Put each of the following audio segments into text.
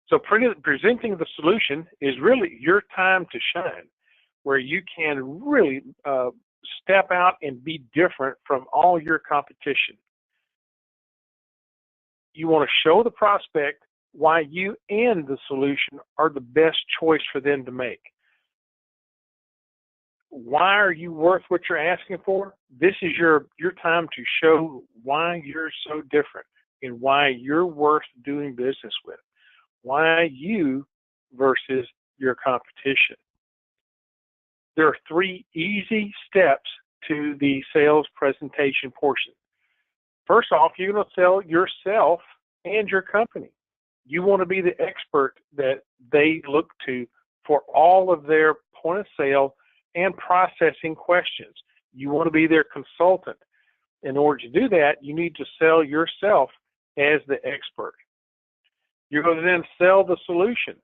So presenting the solution is really your time to shine, where you can really step out and be different from all your competition. You want to show the prospect why you and the solution are the best choice for them to make. Why are you worth what you're asking for? This is your time to show why you're so different and why you're worth doing business with. Why you versus your competition. There are 3 easy steps to the sales presentation portion. First off, you're going to sell yourself and your company. You want to be the expert that they look to for all of their point of sale and processing questions. You want to be their consultant. In order to do that, you need to sell yourself as the expert. You're going to then sell the solution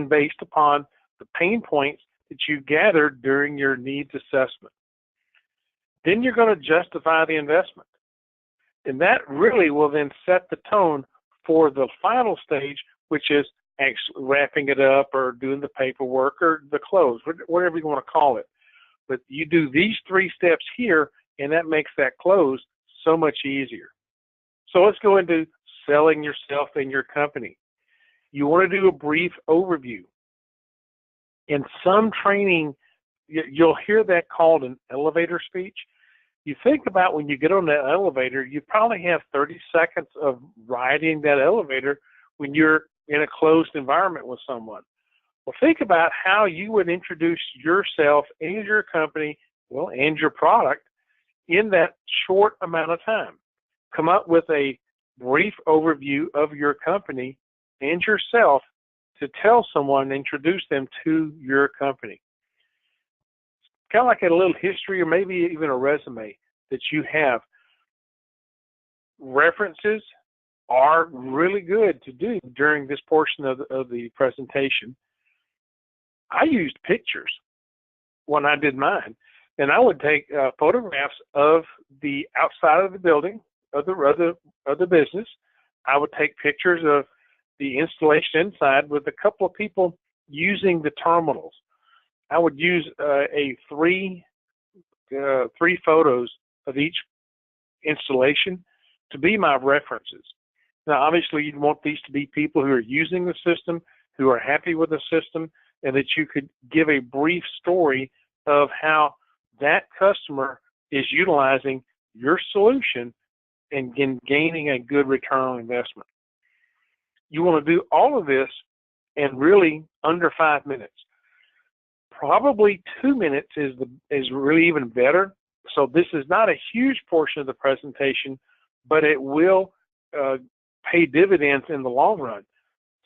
based upon the pain points that you gathered during your needs assessment. Then you're going to justify the investment. And that really will then set the tone for the final stage, which is actually wrapping it up or doing the paperwork or the close, whatever you want to call it. But you do these 3 steps here, and that makes that close so much easier. So let's go into selling yourself and your company. You want to do a brief overview. In some training, you'll hear that called an elevator speech. You think about when you get on that elevator, you probably have 30 seconds of riding that elevator when you're in a closed environment with someone. Well, think about how you would introduce yourself and your company, well, and your product in that short amount of time. Come up with a brief overview of your company and yourself to tell someone, introduce them to your company. Kind of like a little history or maybe even a resume that you have. References are really good to do during this portion of the presentation. I used pictures when I did mine, and I would take photographs of the outside of the building, of the business. I would take pictures of the installation inside with a couple of people using the terminals. I would use three photos of each installation to be my references. Now, obviously, you'd want these to be people who are using the system, who are happy with the system, and that you could give a brief story of how that customer is utilizing your solution and gaining a good return on investment. You want to do all of this in really under 5 minutes. Probably 2 minutes is really even better. So this is not a huge portion of the presentation, but it will pay dividends in the long run.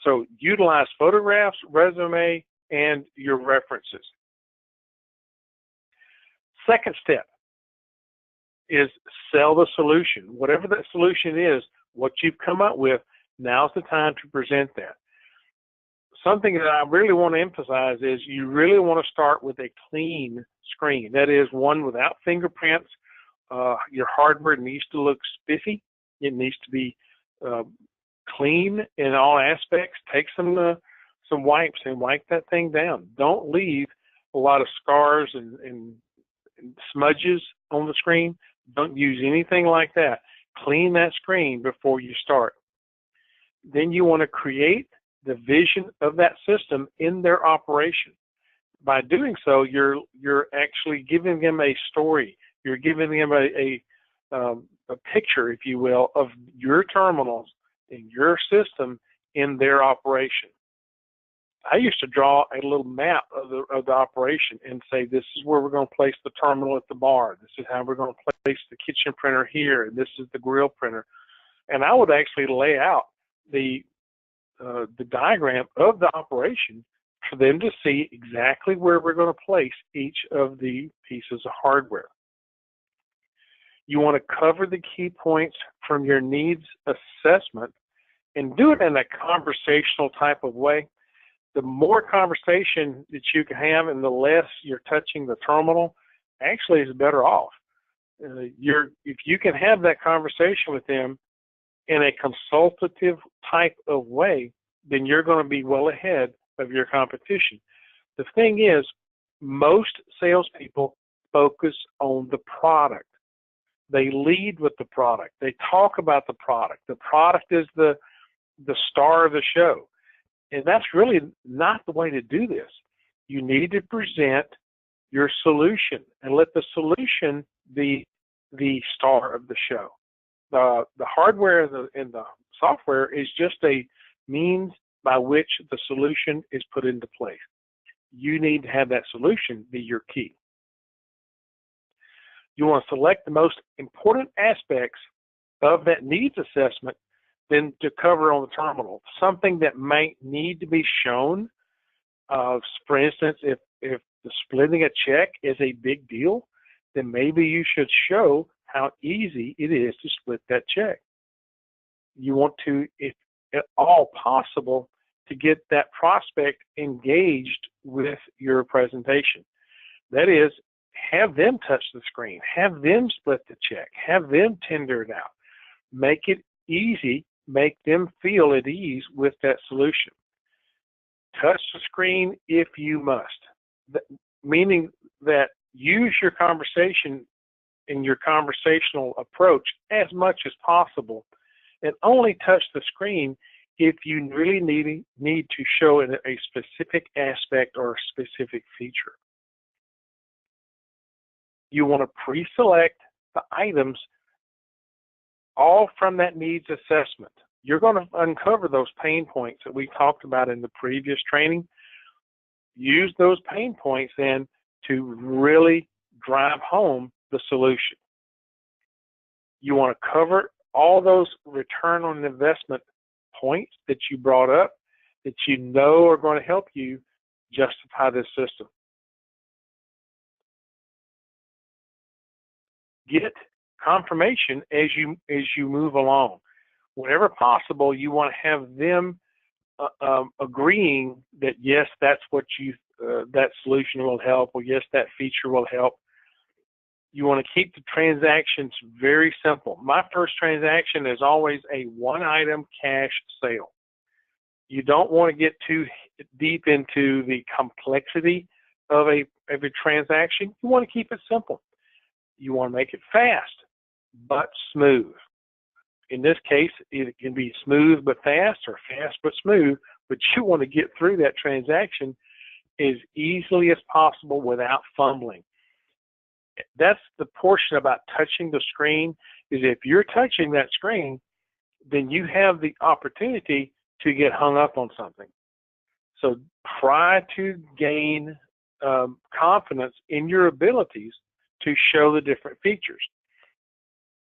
So utilize photographs, resume, and your references. Second step is sell the solution. Whatever that solution is, what you've come up with, now's the time to present that. Something that I really want to emphasize is you really want to start with a clean screen. That is, one without fingerprints. Your hardware needs to look spiffy. It needs to be clean in all aspects. Take some wipes and wipe that thing down. Don't leave a lot of scars and smudges on the screen. Don't use anything like that. Clean that screen before you start. Then you want to create the vision of that system in their operation. By doing so, you're actually giving them a story. You're giving them a picture, if you will, of your terminals and your system in their operation. I used to draw a little map of the operation and say, this is where we're going to place the terminal at the bar. This is how we're going to place the kitchen printer here, and this is the grill printer. And I would actually lay out the diagram of the operation for them to see exactly where we're going to place each of the pieces of hardware. You want to cover the key points from your needs assessment and do it in a conversational type of way. The more conversation that you can have and the less you're touching the terminal, actually is better off. If you can have that conversation with them, in a consultative type of way, then you're going to be well ahead of your competition. The thing is, most salespeople focus on the product. They lead with the product. They talk about the product. The product is the star of the show. And that's really not the way to do this. You need to present your solution and let the solution be the star of the show. The hardware and the software is just a means by which the solution is put into place. You need to have that solution be your key. You want to select the most important aspects of that needs assessment then to cover on the terminal. Something that might need to be shown. For instance, if the splitting a check is a big deal, then maybe you should show how easy it is to split that check. You want to, if at all possible, to get that prospect engaged with your presentation. That is, have them touch the screen, have them split the check, have them tender it out. Make it easy, make them feel at ease with that solution. Touch the screen if you must, meaning that use your conversation in your conversational approach as much as possible, and only touch the screen if you really need to show a specific aspect or a specific feature. You want to pre-select the items all from that needs assessment. You're going to uncover those pain points that we talked about in the previous training. Use those pain points then to really drive home the solution. You want to cover all those return on investment points that you brought up that you know are going to help you justify this system. Get confirmation as you move along. Whenever possible, you want to have them agreeing that yes, that's what that solution will help, or yes, that feature will help. You want to keep the transactions very simple. My first transaction is always a one-item cash sale. You don't want to get too deep into the complexity of a transaction. You want to keep it simple. You want to make it fast, but smooth. In this case, it can be smooth but fast, or fast but smooth, but you want to get through that transaction as easily as possible without fumbling. That's the portion about touching the screen, is if you're touching that screen, then you have the opportunity to get hung up on something. So try to gain confidence in your abilities to show the different features.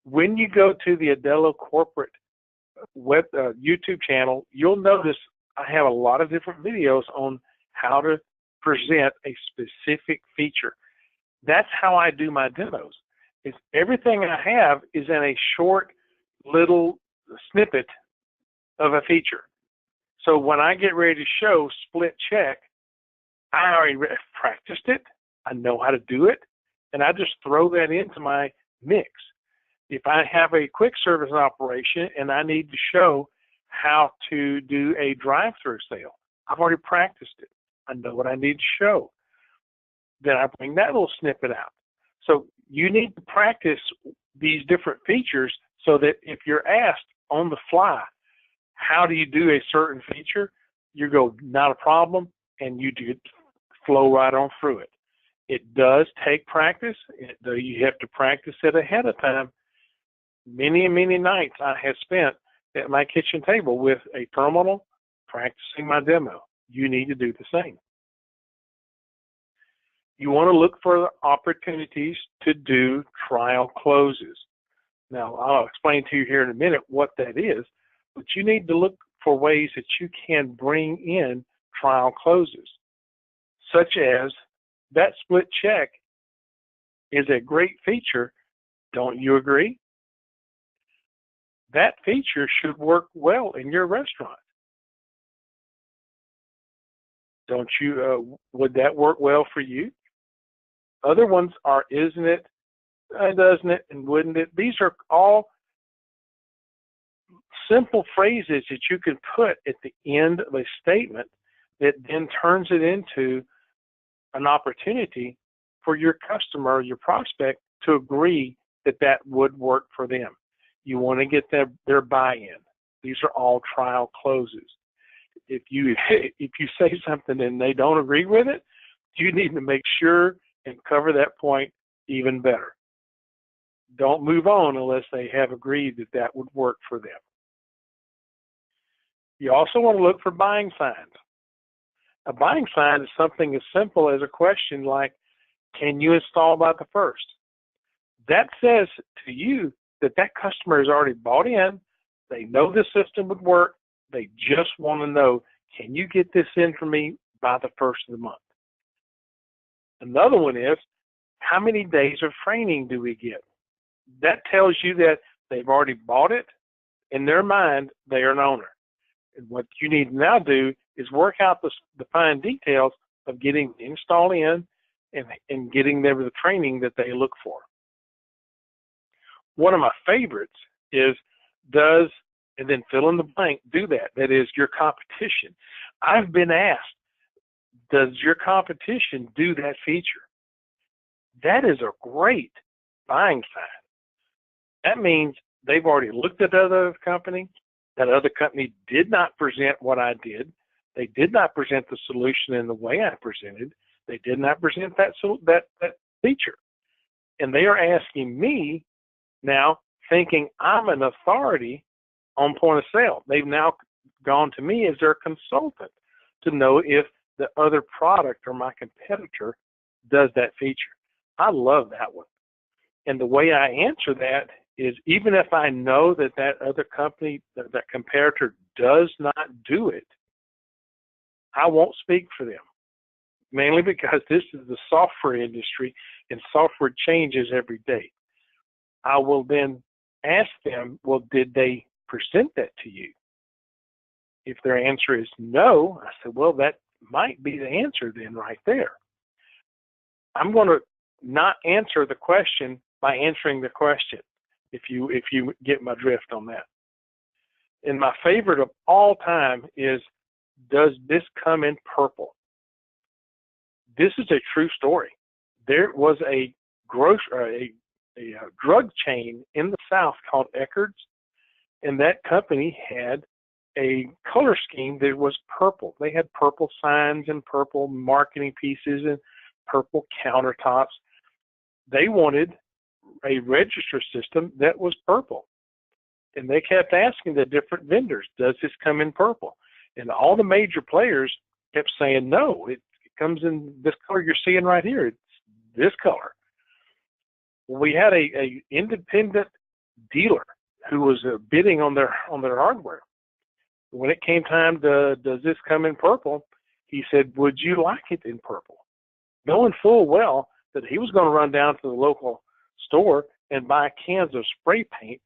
When you go to the Aldelo corporate web YouTube channel, you'll notice I have a lot of different videos on how to present a specific feature. That's how I do my demos. Is everything I have is in a short little snippet of a feature. So when I get ready to show split check, I already practiced it. I know how to do it, and I just throw that into my mix. If I have a quick service operation and I need to show how to do a drive-through sale, I've already practiced it. I know what I need to show. Then I bring that little snippet out. So you need to practice these different features so that if you're asked on the fly, how do you do a certain feature, you go, not a problem, and you do flow right on through it. It does take practice. You have to practice it ahead of time. Many and many nights I have spent at my kitchen table with a terminal practicing my demo. You need to do the same. You want to look for opportunities to do trial closes. Now, I'll explain to you here in a minute what that is, but you need to look for ways that you can bring in trial closes, such as that split check is a great feature. Don't you agree? That feature should work well in your restaurant. Don't you? Would that work well for you? Other ones are, isn't it, doesn't it, and wouldn't it? These are all simple phrases that you can put at the end of a statement that then turns it into an opportunity for your customer or your prospect to agree that that would work for them. You want to get their buy-in. These are all trial closes. If you say something and they don't agree with it, you need to make sure and cover that point even better. Don't move on unless they have agreed that that would work for them. You also want to look for buying signs. A buying sign is something as simple as a question like, can you install by the 1st? That says to you that that customer has already bought in, they know the system would work, they just want to know, can you get this in for me by the 1st of the month? Another one is, how many days of training do we get? That tells you that they've already bought it. In their mind, they are an owner. And what you need to now do is work out the fine details of getting the install in and getting them the training that they look for. One of my favorites is does, and then fill in the blank, do that. That is your competition. I've been asked, does your competition do that feature? That is a great buying sign. That means they've already looked at other company. That other company did not present what I did. They did not present the solution in the way I presented. They did not present that feature. And they are asking me now, thinking I'm an authority on point of sale. They've now gone to me as their consultant to know if the other product or my competitor does that feature. I love that one. And the way I answer that is, even if I know that that other company, that competitor does not do it, I won't speak for them. Mainly because this is the software industry and software changes every day. I will then ask them, well, did they present that to you? If their answer is no, I said, well, that might be the answer then right there. I'm going to not answer the question by answering the question, if you get my drift on that. And my favorite of all time is, does this come in purple? This is a true story. There was a drug chain in the South called Eckerd's, and that company had a color scheme that was purple. They had purple signs and purple marketing pieces and purple countertops. They wanted a register system that was purple. And they kept asking the different vendors, does this come in purple? And all the major players kept saying, no, it comes in this color you're seeing right here. It's this color. We had a independent dealer who was bidding on their hardware. When it came time to, does this come in purple? He said, would you like it in purple? Knowing full well that he was going to run down to the local store and buy cans of spray paint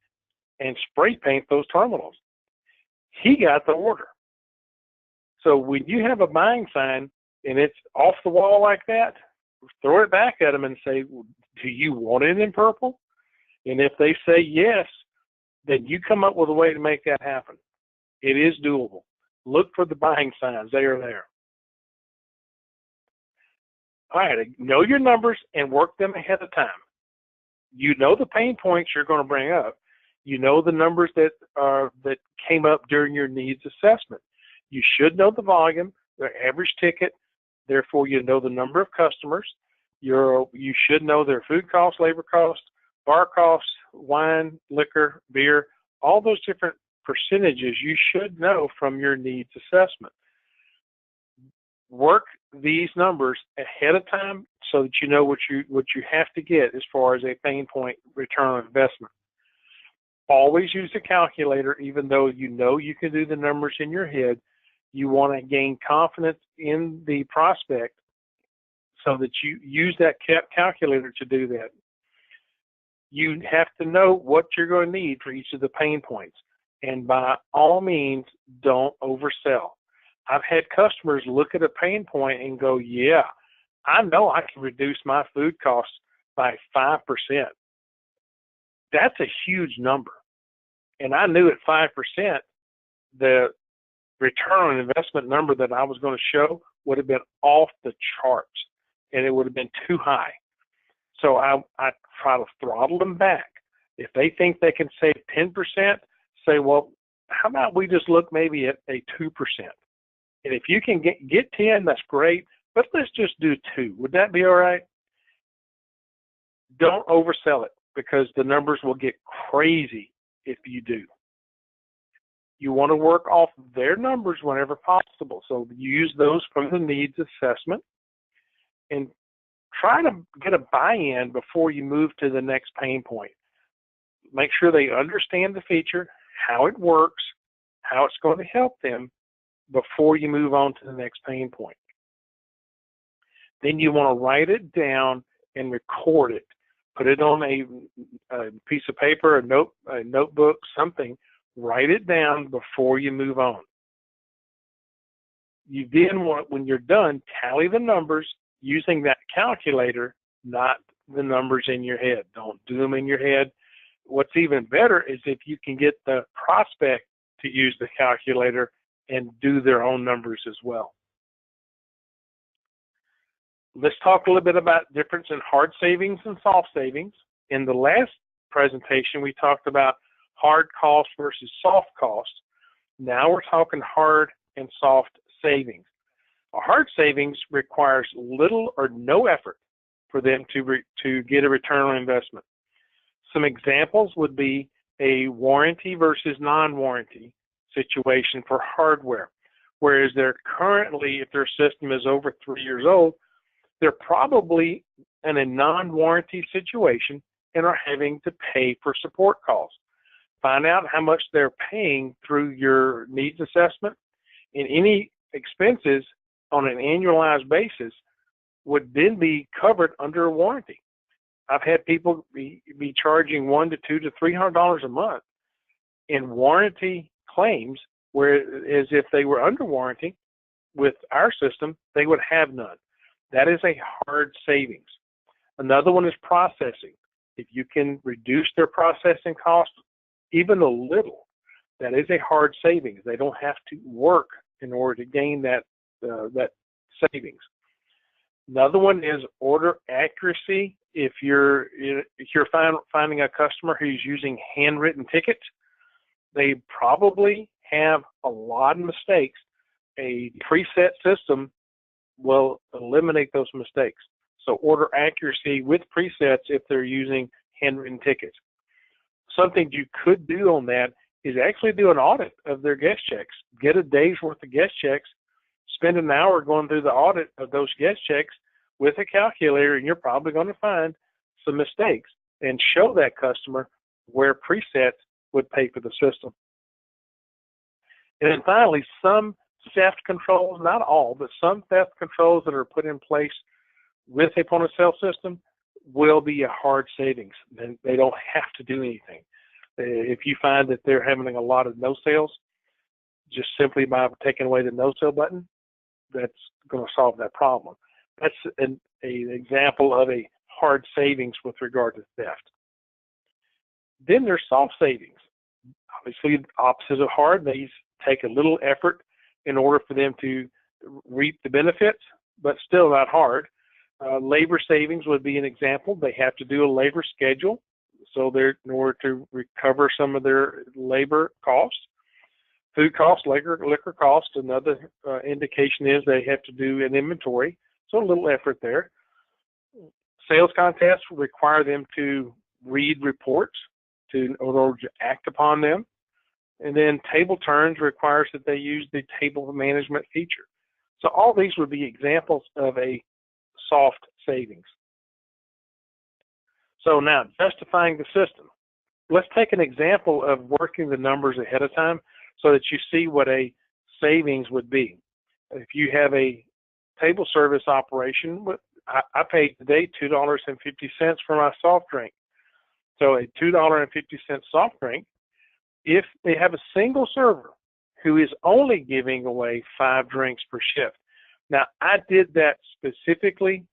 and spray paint those terminals. He got the order. So when you have a buying sign and it's off the wall like that, throw it back at them and say, well, do you want it in purple? And if they say yes, then you come up with a way to make that happen. It is doable. Look for the buying signs. They are there. All right, know your numbers and work them ahead of time. You know the pain points you're going to bring up. You know the numbers that came up during your needs assessment. You should know the volume, the average ticket. Therefore, you know the number of customers. You should know their food costs, labor costs, bar costs, wine, liquor, beer, all those different percentages you should know from your needs assessment. Work these numbers ahead of time so that you know what you have to get as far as a pain point return on investment. Always use a calculator, even though you know you can do the numbers in your head. You want to gain confidence in the prospect so that you use that calculator to do that. You have to know what you're going to need for each of the pain points. And by all means, don't oversell. I've had customers look at a pain point and go, yeah, I know I can reduce my food costs by 5%. That's a huge number. and I knew at 5%, the return on investment number that I was going to show would have been off the charts, and it would have been too high. So I try to throttle them back. If they think they can save 10%, say, well, how about we just look maybe at a 2%? And if you can get 10, that's great, but let's just do 2. Would that be all right? Don't oversell it, because the numbers will get crazy if you do. You want to work off their numbers whenever possible. So use those from the needs assessment and try to get a buy-in before you move to the next pain point. Make sure they understand the feature, how it works, how it's going to help them before you move on to the next pain point. Then you want to write it down and record it. Put it on a piece of paper, a notebook, something. Write it down before you move on. You then want, when you're done, tally the numbers using that calculator, not the numbers in your head. Don't do them in your head. What's even better is if you can get the prospect to use the calculator and do their own numbers as well. Let's talk a little bit about the difference in hard savings and soft savings. In the last presentation, we talked about hard cost versus soft cost. Now we're talking hard and soft savings. A hard savings requires little or no effort for them to get a return on investment. Some examples would be a warranty versus non-warranty situation for hardware, whereas they're currently, if their system is over 3 years old, they're probably in a non-warranty situation and are having to pay for support costs. Find out how much they're paying through your needs assessment, and any expenses on an annualized basis would then be covered under a warranty. I've had people be charging $100 to $200 to $300 a month in warranty claims, whereas if they were under warranty with our system, they would have none. That is a hard savings. Another one is processing. If you can reduce their processing costs even a little, that is a hard savings. They don't have to work in order to gain that savings. Another one is order accuracy. If you're finding a customer who's using handwritten tickets, they probably have a lot of mistakes. A preset system will eliminate those mistakes. So order accuracy with presets if they're using handwritten tickets. Something you could do on that is actually do an audit of their guest checks. Get a day's worth of guest checks, spend an hour going through the audit of those guest checks with a calculator, and you're probably going to find some mistakes, and show that customer where presets would pay for the system. And then finally, some theft controls, not all, but some theft controls that are put in place with a point of sale system will be a hard savings. They don't have to do anything. If you find that they're having a lot of no sales, just simply by taking away the no sale button, that's going to solve that problem. That's an example of a hard savings with regard to theft. Then there's soft savings. Obviously, the opposite of hard. These take a little effort in order for them to reap the benefits, but still not hard. Labor savings would be an example. They have to do a labor schedule, so they're in order to recover some of their labor costs. Food costs, liquor costs, another indication is they have to do an inventory, so a little effort there. Sales contests require them to read reports in order to act upon them. And then table turns requires that they use the table management feature. So all these would be examples of a soft savings. So now, justifying the system. Let's take an example of working the numbers ahead of time so that you see what a savings would be. If you have a table service operation, I paid today $2.50 for my soft drink. So a $2.50 soft drink, if they have a single server who is only giving away 5 drinks per shift. Now, I did that specifically.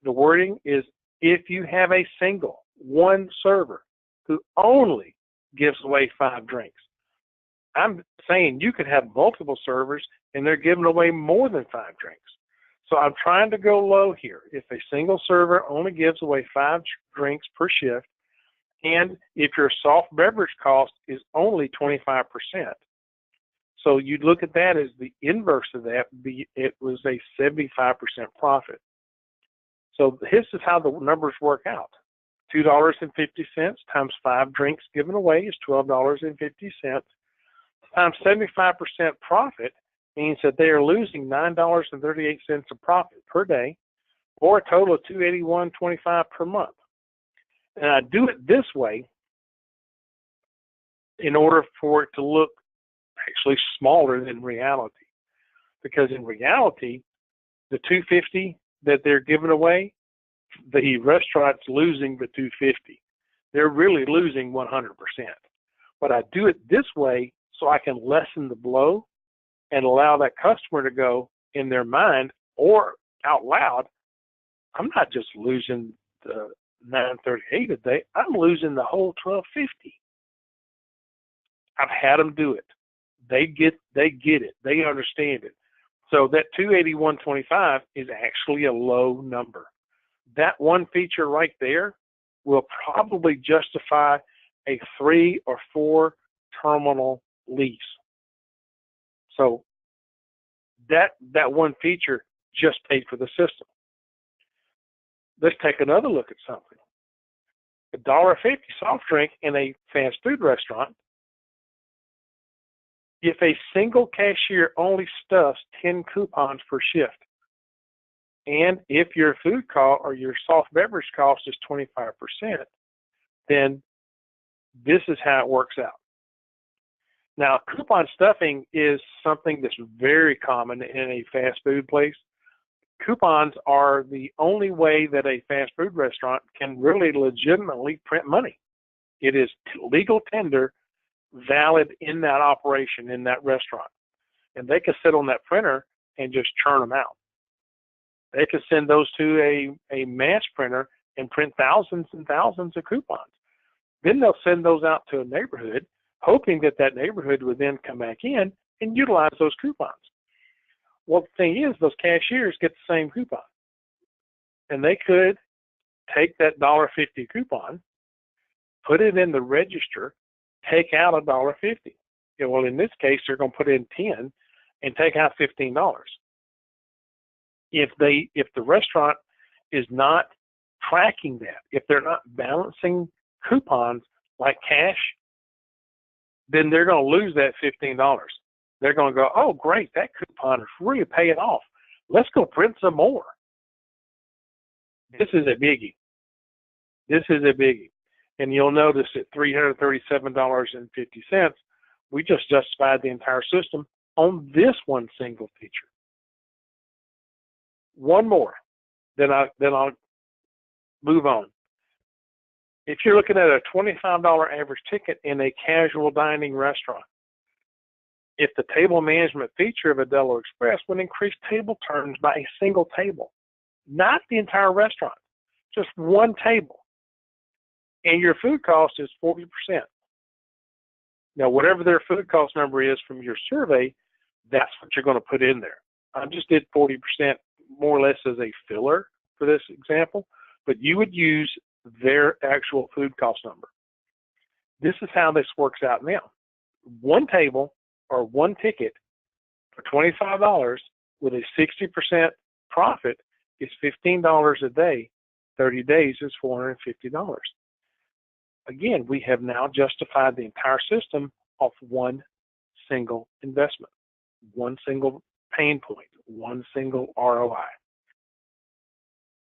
The wording is if you have a single, one server who only gives away 5 drinks. I'm saying you could have multiple servers and they're giving away more than 5 drinks. So I'm trying to go low here. If a single server only gives away 5 drinks per shift, and if your soft beverage cost is only 25%, so you'd look at that as the inverse of that, it was a 75% profit. So this is how the numbers work out. $2.50 times 5 drinks given away is $12.50. Times 75% profit means that they are losing $9.38 of profit per day, or a total of $281.25 per month. And I do it this way in order for it to look actually smaller than reality. Because in reality, the $2.50 that they're giving away, the restaurant's losing the $2.50. They're really losing 100%. But I do it this way so I can lessen the blow and allow that customer to go in their mind or out loud, I'm not just losing the $9.38 a day, I'm losing the whole $12.50. I've had them do it. They get it. They understand it. So that $281.25 is actually a low number. That one feature right there will probably justify a 3 or 4 terminal lease. So that one feature just paid for the system. Let's take another look at something. $1.50 soft drink in a fast food restaurant. If a single cashier only stuffs 10 coupons per shift, and if your food cost or your soft beverage cost is 25%, then this is how it works out. Now, coupon stuffing is something that's very common in a fast food place. Coupons are the only way that a fast food restaurant can really legitimately print money. It is legal tender, valid in that operation, in that restaurant. And they can sit on that printer and just churn them out. They can send those to a mass printer and print thousands and thousands of coupons. Then they'll send those out to a neighborhood, hoping that that neighborhood would then come back in and utilize those coupons. Well, the thing is, those cashiers get the same coupon. And they could take that $1.50 coupon, put it in the register, take out $1.50. Yeah, well, in this case, they're going to put in 10 and take out $15. If the restaurant is not tracking that, if they're not balancing coupons like cash, then they're going to lose that $15. They're going to go, oh, great, that coupon is really paying off. Let's go print some more. This is a biggie. This is a biggie. And you'll notice at $337.50, we just justified the entire system on this one single feature. One more, then I'll move on. If you're looking at a $25 average ticket in a casual dining restaurant, if the table management feature of Aldelo Express would increase table turns by a single table, not the entire restaurant, just one table, and your food cost is 40%. Now, whatever their food cost number is from your survey, that's what you're going to put in there. I just did 40% more or less as a filler for this example, but you would use their actual food cost number. This is how this works out now. One table or one ticket for $25 with a 60% profit is $15 a day. 30 days is $450. Again, we have now justified the entire system off one single investment, one single pain point, one single ROI.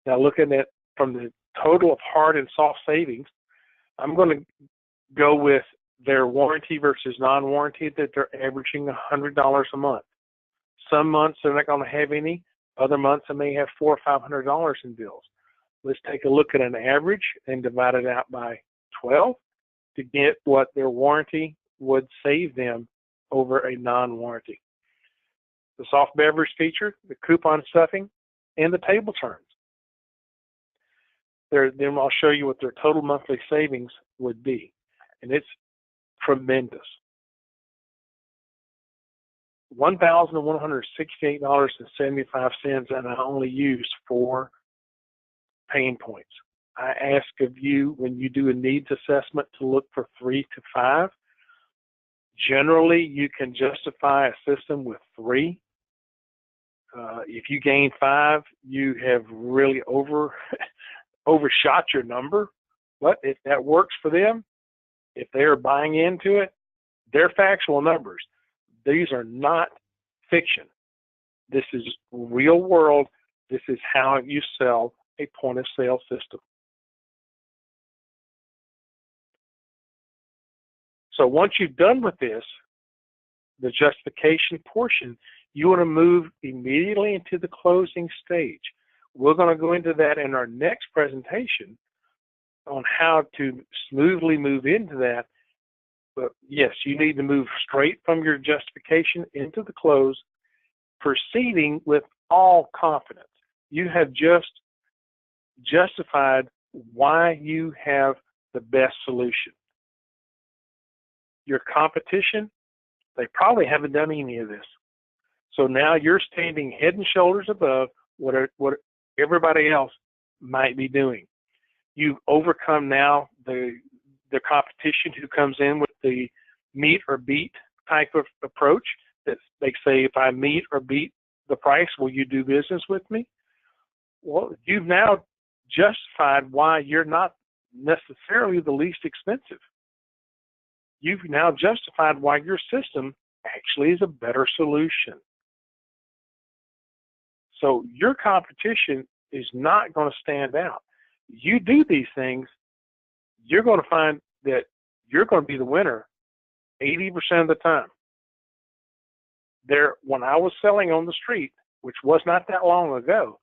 Now, looking at from the total of hard and soft savings, I'm going to go with their warranty versus non-warranty, that they're averaging $100 a month. Some months they're not going to have any. Other months they may have $400 or $500 in bills. Let's take a look at an average and divide it out by 12 to get what their warranty would save them over a non-warranty. The soft beverage feature, the coupon stuffing, and the table turns. Then I'll show you what their total monthly savings would be. And it's tremendous. $1,168.75, and I only used 4 pain points. I ask of you, when you do a needs assessment, to look for 3 to 5. Generally, you can justify a system with 3. If you gain 5, you have really overshot your number. But if that works for them, if they are buying into it, they're factual numbers. These are not fiction. This is real world. This is how you sell a point of sale system. So once you've done with this, the justification portion, you want to move immediately into the closing stage. We're going to go into that in our next presentation on how to smoothly move into that. But yes, you need to move straight from your justification into the close, proceeding with all confidence. You have just justified why you have the best solution. Your competition, they probably haven't done any of this. So now you're standing head and shoulders above what everybody else might be doing. You've overcome now the competition who comes in with the meet or beat type of approach, that they say, if I meet or beat the price, will you do business with me? Well, you've now justified why you're not necessarily the least expensive. You've now justified why your system actually is a better solution. So your competition is not going to stand out. You do these things, you're going to find that you're going to be the winner 80% of the time. When I was selling on the street, which was not that long ago,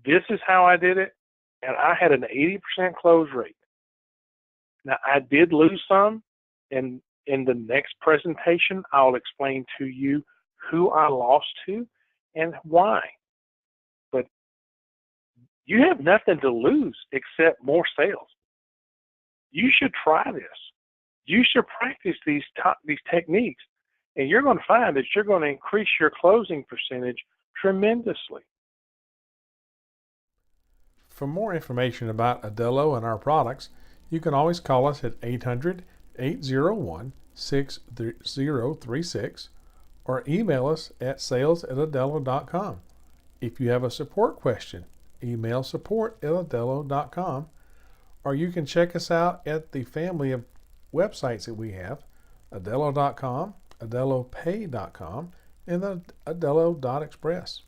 this is how I did it, and I had an 80% close rate. Now, I did lose some, and in the next presentation, I'll explain to you who I lost to and why. But you have nothing to lose except more sales. You should try this. You should practice these techniques, and you're going to find that you're going to increase your closing percentage tremendously. For more information about Aldelo and our products, you can always call us at 800-801-6036 or email us at sales@aldelo.com. If you have a support question, email support@aldelo.com, or you can check us out at the family of websites that we have: Aldelo.com, AldeloPay.com, and the Aldelo.express.